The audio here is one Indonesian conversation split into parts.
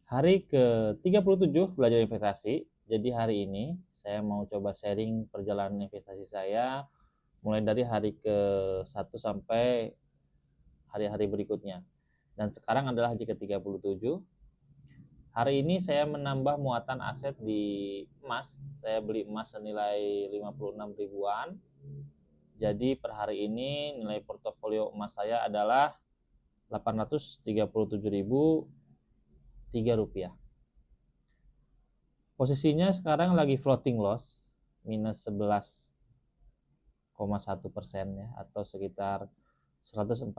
Hari ke-37 belajar investasi. Jadi hari ini saya mau coba sharing perjalanan investasi saya mulai dari hari ke-1 sampai hari-hari berikutnya. Dan sekarang adalah hari ke-37. Hari ini saya menambah muatan aset di emas. Saya beli emas senilai 56 ribuan. Jadi per hari ini nilai portofolio emas saya adalah 837.003 rupiah. Posisinya sekarang lagi floating loss minus 11,1% ya, atau sekitar 104.507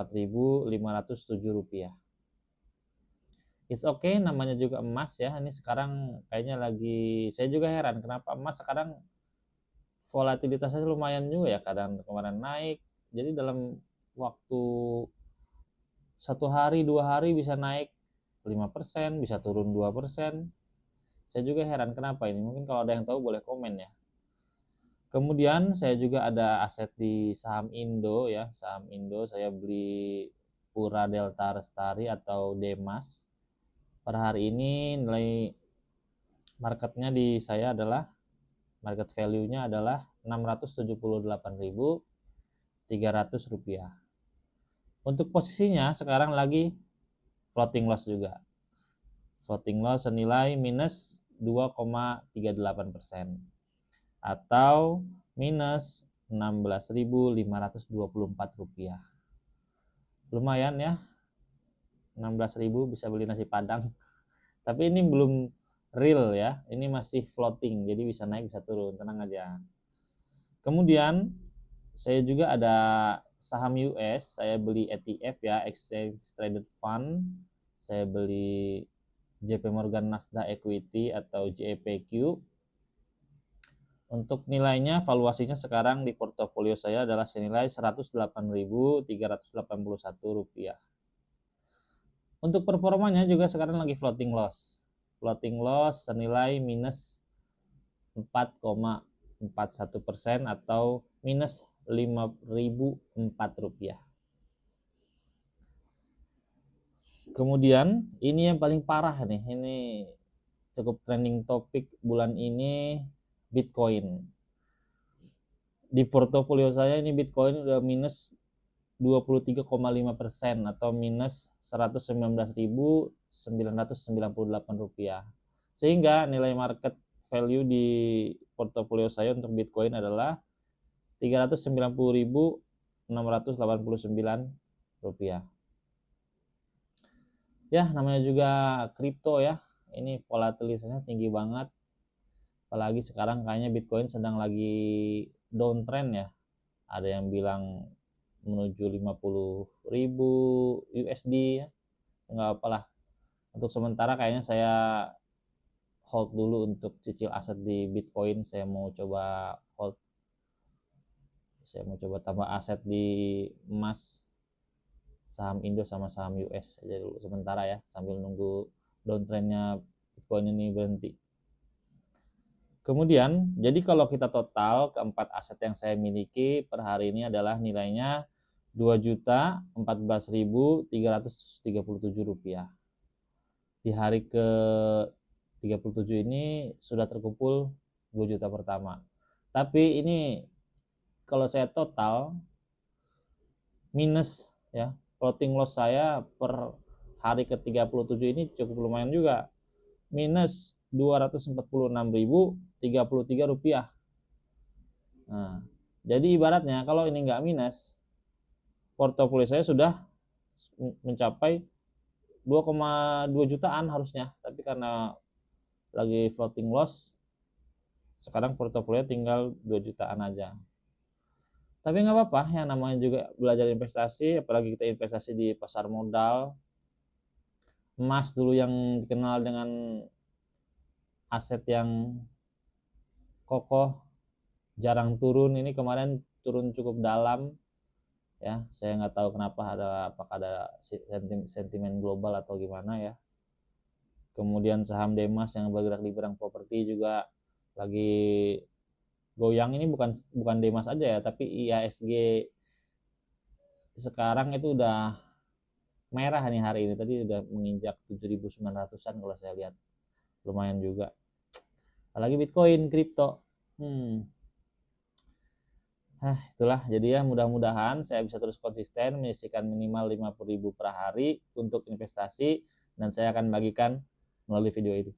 rupiah. It's okay, namanya juga emas ya. Ini sekarang kayaknya lagi, saya juga heran kenapa emas sekarang volatilitasnya lumayan juga ya. Kadang kemarin naik, jadi dalam waktu 1 hari 2 hari bisa naik 5%, bisa turun 2%. Saya juga heran kenapa ini. Mungkin kalau ada yang tahu boleh komen ya. Kemudian saya juga ada aset di saham Indo ya. Saham Indo saya beli Pura Delta Lestari atau Demas. Per hari ini nilai marketnya di saya adalah, market value-nya adalah 678.300 rupiah. Untuk posisinya sekarang lagi floating loss juga. Floating loss senilai minus 2,38% atau minus 16.524 rupiah. Lumayan ya, 16.000 bisa beli nasi padang. Tapi ini belum real ya, ini masih floating, jadi bisa naik bisa turun, tenang aja. Kemudian saya juga ada saham US, saya beli ETF ya, Exchange Traded Fund. Saya beli JP Morgan Nasdaq Equity atau JPQ. Untuk nilainya, valuasinya sekarang di portofolio saya adalah senilai 108.381 rupiah. Untuk performanya juga sekarang lagi floating loss. Floating loss senilai minus 4,41% atau minus 5.004 rupiah. Kemudian ini yang paling parah nih, ini cukup trending topik bulan ini, Bitcoin. Di portofolio saya ini Bitcoin udah minus 23,5% atau minus 119.998 rupiah. Sehingga nilai market value di portofolio saya untuk Bitcoin adalah 390.689 rupiah. Ya, namanya juga kripto ya. Ini volatilitasnya tinggi banget. Apalagi sekarang kayaknya Bitcoin sedang lagi downtrend ya. Ada yang bilang menuju 50.000 USD ya. Enggak apalah. Untuk sementara kayaknya saya hold dulu untuk cicil aset di Bitcoin. Saya mau coba hold. Saya mau coba tambah aset di emas, saham Indo sama saham US aja dulu sementara ya, sambil nunggu downtrendnya Bitcoin ini berhenti. Kemudian, jadi kalau kita total keempat aset yang saya miliki per hari ini adalah nilainya 2.014.337 rupiah. Di hari ke-37 ini sudah terkumpul 2 juta pertama. Tapi ini kalau saya total minus ya, floating loss saya per hari ke-37 ini cukup lumayan juga. Minus 246.033 rupiah. Nah, jadi ibaratnya kalau ini nggak minus, portofolio saya sudah mencapai 2,2 jutaan harusnya. Tapi karena lagi floating loss, sekarang portofolio tinggal 2 jutaan aja. Tapi nggak apa-apa, yang namanya juga belajar investasi, apalagi kita investasi di pasar modal. Emas dulu yang dikenal dengan aset yang kokoh, jarang turun, ini kemarin turun cukup dalam ya. Saya nggak tahu kenapa, apakah ada sentimen global atau gimana ya. Kemudian saham Demas yang bergerak di bidang properti juga lagi goyang. Ini bukan Demas aja ya, tapi IHSG sekarang itu udah merah nih hari ini, tadi udah menginjak 7.900-an kalau saya lihat, lumayan juga. Apalagi Bitcoin, kripto. Itulah, jadi ya mudah-mudahan saya bisa terus konsisten menyisihkan minimal 50.000 per hari untuk investasi, dan saya akan bagikan melalui video ini.